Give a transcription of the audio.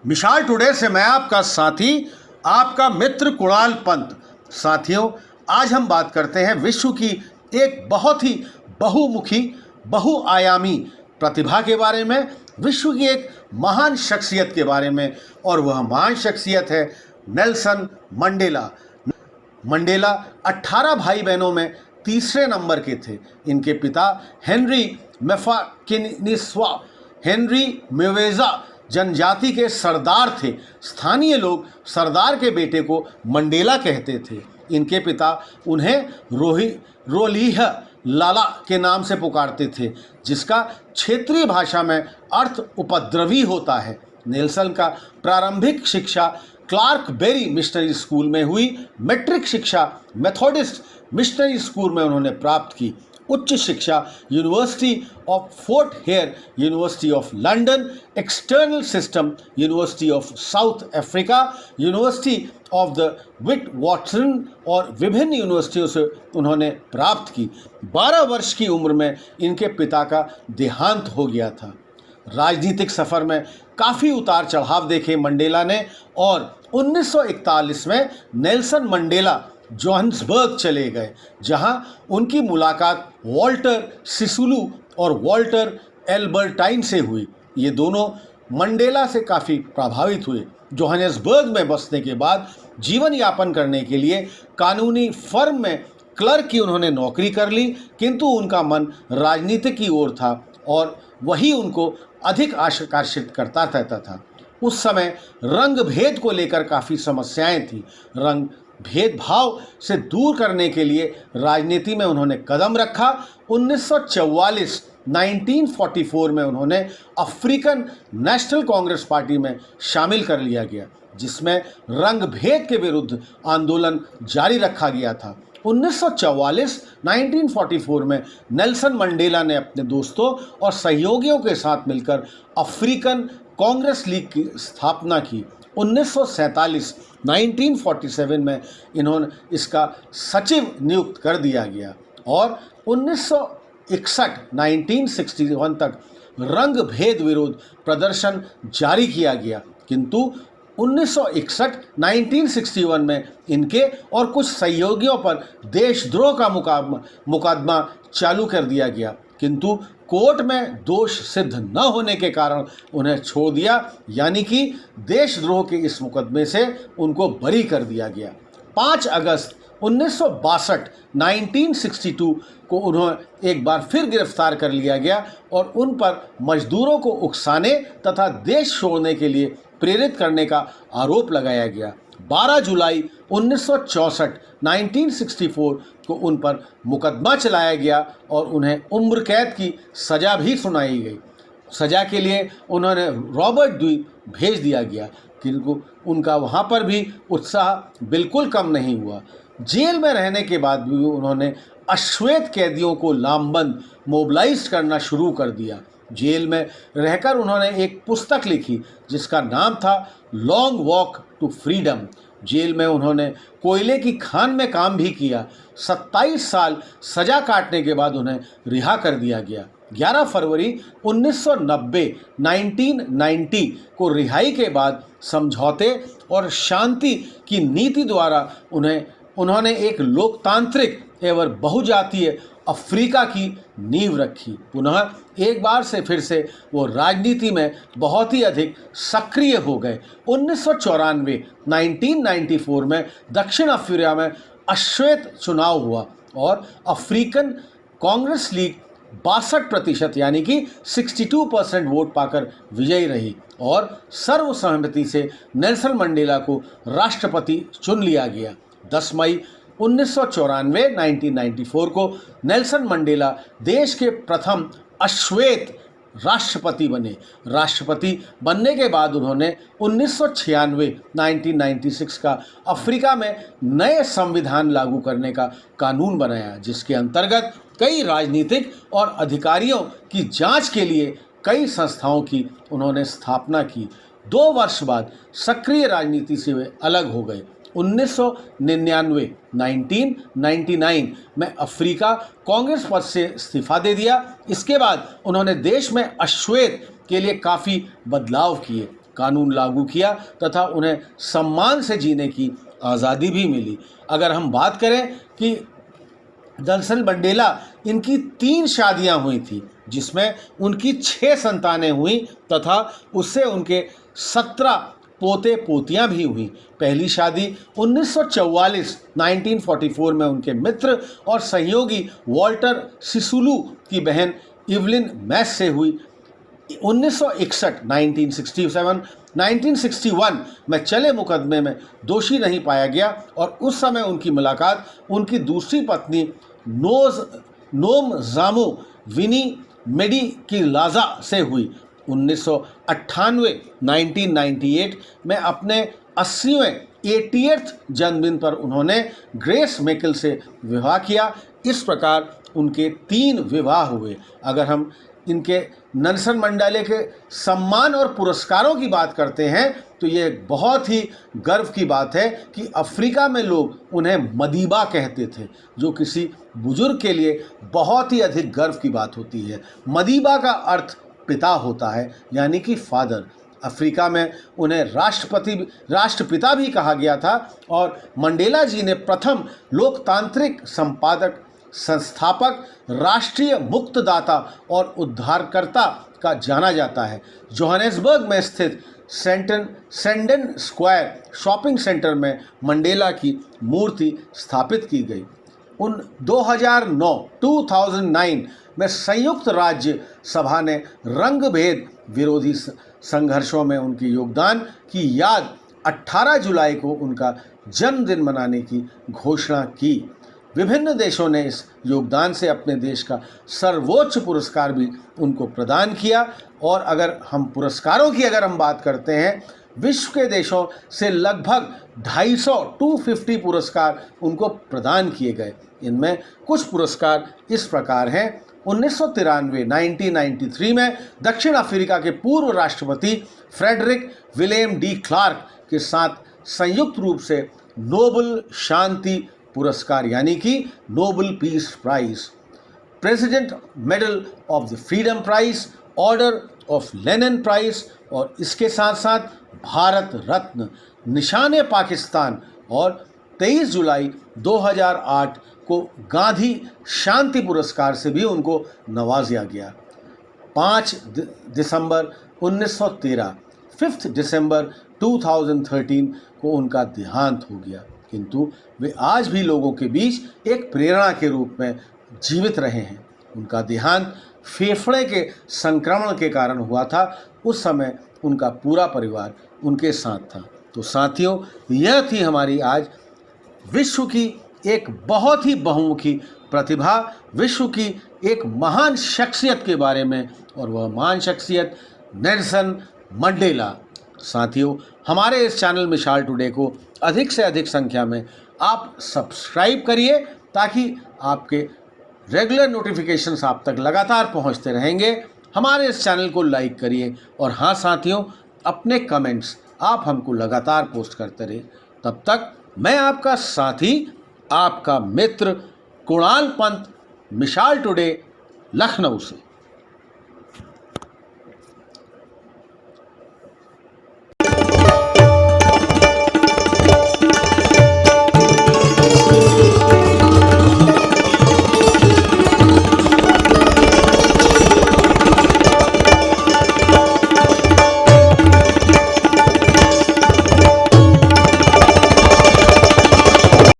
मिसाल टुडे से मैं आपका साथी, आपका मित्र कुणाल पंत। साथियों, आज हम बात करते हैं विश्व की एक बहुत ही बहुमुखी, बहुआयामी प्रतिभा के बारे में, विश्व की एक महान शख्सियत के बारे में, और वह महान शख्सियत है नेल्सन मंडेला। मंडेला 18 भाई बहनों में तीसरे नंबर के थे। इनके पिता हेनरी मैफकिनसिवा हेनरी मेवेजा जनजाति के सरदार थे। स्थानीय लोग सरदार के बेटे को मंडेला कहते थे। इनके पिता उन्हें रोलीह लाला के नाम से पुकारते थे, जिसका क्षेत्रीय भाषा में अर्थ उपद्रवी होता है। नेल्सन का प्रारंभिक शिक्षा क्लार्क बेरी मिशनरी स्कूल में हुई। मैट्रिक शिक्षा मेथोडिस्ट मिशनरी स्कूल में उन्होंने प्राप्त की। उच्च शिक्षा university of Fort Hare, university of London, external system, university of South Africa, university of the Witwatersrand और विभिन्न यूनिवर्सिटियों से उन्होंने प्राप्त की। 12 वर्ष की उम्र में इनके पिता का देहांत हो गया था। राजनीतिक सफ़र में काफ़ी उतार चढ़ाव देखे मंडेला ने, और 1941 में नेल्सन मंडेला जोहान्सबर्ग चले गए, जहां उनकी मुलाकात वॉल्टर सिसुलू और वॉल्टर एल्बर्टाइन से हुई। ये दोनों मंडेला से काफ़ी प्रभावित हुए। जोहान्सबर्ग में बसने के बाद जीवन यापन करने के लिए कानूनी फर्म में क्लर्क की उन्होंने नौकरी कर ली, किंतु उनका मन राजनीति की ओर था और वही उनको अधिक आकर्षित करता रहता था। उस समय रंग भेद को लेकर काफ़ी समस्याएं थी। रंग भेदभाव से दूर करने के लिए राजनीति में उन्होंने कदम रखा। 1944 में उन्होंने अफ्रीकन नेशनल कांग्रेस पार्टी में शामिल कर लिया गया, जिसमें रंग भेद के विरुद्ध आंदोलन जारी रखा गया था। 1944 में नेल्सन मंडेला ने अपने दोस्तों और सहयोगियों के साथ मिलकर अफ्रीकन कांग्रेस लीग की स्थापना की। 1947 में इन्होंने इसका सचिव नियुक्त कर दिया गया, और 1961 तक रंग भेद विरोध प्रदर्शन जारी किया गया, किंतु 1961 में इनके और कुछ सहयोगियों पर देशद्रोह का मुकदमा चालू कर दिया गया, किंतु कोर्ट में दोष सिद्ध न होने के कारण उन्हें छोड़ दिया, यानी कि देशद्रोह के इस मुकदमे से उनको बरी कर दिया गया। 5 अगस्त 1962 को उन्हें एक बार फिर गिरफ्तार कर लिया गया और उन पर मजदूरों को उकसाने तथा देश छोड़ने के लिए प्रेरित करने का आरोप लगाया गया। 12 जुलाई 1964 को उन पर मुकदमा चलाया गया और उन्हें उम्र कैद की सज़ा भी सुनाई गई। सज़ा के लिए उन्होंने रॉबर्ट द्वीप भेज दिया गया, किंतु उनका वहाँ पर भी उत्साह बिल्कुल कम नहीं हुआ। जेल में रहने के बाद भी उन्होंने अश्वेत कैदियों को लामबंद मोबिलाइज करना शुरू कर दिया। जेल में रहकर उन्होंने एक पुस्तक लिखी जिसका नाम था long walk to freedom. Jail में उन्होंने कोयले की खान में काम भी किया। 27 साल सज़ा काटने के बाद उन्हें रिहा कर दिया गया। 11 फरवरी 1990 को रिहाई के बाद समझौते और शांति की नीति द्वारा उन्होंने एक लोकतांत्रिक एवं बहुजातीय अफ्रीका की नींव रखी। पुनः एक बार से फिर से वो राजनीति में बहुत ही अधिक सक्रिय हो गए। 1994 में दक्षिण अफ्रीका में अश्वेत चुनाव हुआ और अफ्रीकन कांग्रेस लीग 62% यानी कि 62% वोट पाकर विजयी रही और सर्वसहमति से नेल्सन मंडेला को राष्ट्रपति चुन लिया गया। 10 मई 1994 को नेल्सन मंडेला देश के प्रथम अश्वेत राष्ट्रपति बने। राष्ट्रपति बनने के बाद उन्होंने 1996 का अफ्रीका में नए संविधान लागू करने का कानून बनाया, जिसके अंतर्गत कई राजनीतिक और अधिकारियों की जांच के लिए कई संस्थाओं की उन्होंने स्थापना की। 2 वर्ष बाद सक्रिय राजनीति से वे अलग हो गए। 1999 में अफ्रीका कांग्रेस पद से इस्तीफा दे दिया। इसके बाद उन्होंने देश में अश्वेत के लिए काफ़ी बदलाव किए। कानून लागू किया तथा उन्हें सम्मान से जीने की आज़ादी भी मिली। अगर हम बात करें कि नेल्सन मंडेला, इनकी 3 शादियां हुई थी जिसमें उनकी 6 संतानें हुई तथा उससे उनके 17 पोते पोतियां भी हुई। पहली शादी 1944 में उनके मित्र और सहयोगी वॉल्टर सिसुलू की बहन इवलिन मैस से हुई। 1961 में चले मुकदमे में दोषी नहीं पाया गया और उस समय उनकी मुलाकात उनकी दूसरी पत्नी नोम जामू विनी मेडी की लाजा से हुई। 1998 में अपने 80वें जन्मदिन पर उन्होंने ग्रेस मेकल से विवाह किया। इस प्रकार उनके 3 विवाह हुए। अगर हम इनके नेल्सन मंडेला के सम्मान और पुरस्कारों की बात करते हैं तो ये बहुत ही गर्व की बात है कि अफ्रीका में लोग उन्हें मदीबा कहते थे, जो किसी बुजुर्ग के लिए बहुत ही अधिक गर्व की बात होती है। मदीबा का अर्थ पिता होता है, यानी कि फादर। अफ्रीका में उन्हें राष्ट्रपिता भी कहा गया था और मंडेला जी ने प्रथम लोकतांत्रिक संस्थापक, राष्ट्रीय मुक्तदाता और उद्धारकर्ता का जाना जाता है। जोहानिसबर्ग में स्थित सेंडन स्क्वायर शॉपिंग सेंटर में मंडेला की मूर्ति स्थापित की गई। 2009 में संयुक्त राज्य सभा ने रंगभेद विरोधी संघर्षों में उनके योगदान की याद 18 जुलाई को उनका जन्मदिन मनाने की घोषणा की। विभिन्न देशों ने इस योगदान से अपने देश का सर्वोच्च पुरस्कार भी उनको प्रदान किया। और अगर हम पुरस्कारों की बात करते हैं, विश्व के देशों से लगभग 250 पुरस्कार उनको प्रदान किए गए। इनमें कुछ पुरस्कार इस प्रकार हैं। 1993 में दक्षिण अफ्रीका के पूर्व राष्ट्रपति फ्रेडरिक विलियम डी क्लार्क के साथ संयुक्त रूप से नोबेल शांति पुरस्कार यानी कि Nobel peace prize, president medal of the freedom prize, order of Lenin prize और इसके साथ साथ भारत रत्न, निशाने पाकिस्तान और 23 जुलाई 2008 को गांधी शांति पुरस्कार से भी उनको नवाजा गया। 5 दिसंबर 1913, 5 दिसंबर 2013 को उनका देहांत हो गया, किंतु वे आज भी लोगों के बीच एक प्रेरणा के रूप में जीवित रहे हैं। उनका देहांत फेफड़े के संक्रमण के कारण हुआ था। उस समय उनका पूरा परिवार उनके साथ था। तो साथियों, यह थी हमारी आज विश्व की एक बहुत ही बहुमुखी प्रतिभा, विश्व की एक महान शख्सियत के बारे में, और वह महान शख्सियत नेल्सन मंडेला। साथियों, हमारे इस चैनल मिसाल टुडे को अधिक से अधिक संख्या में आप सब्सक्राइब करिए ताकि आपके रेगुलर नोटिफिकेशंस आप तक लगातार पहुंचते रहेंगे। हमारे इस चैनल को लाइक करिए और हाँ साथियों, अपने कमेंट्स आप हमको लगातार पोस्ट करते रहिए। तब तक मैं आपका साथी, आपका मित्र कुणाल पंत, मिसाल टुडे, लखनऊ से।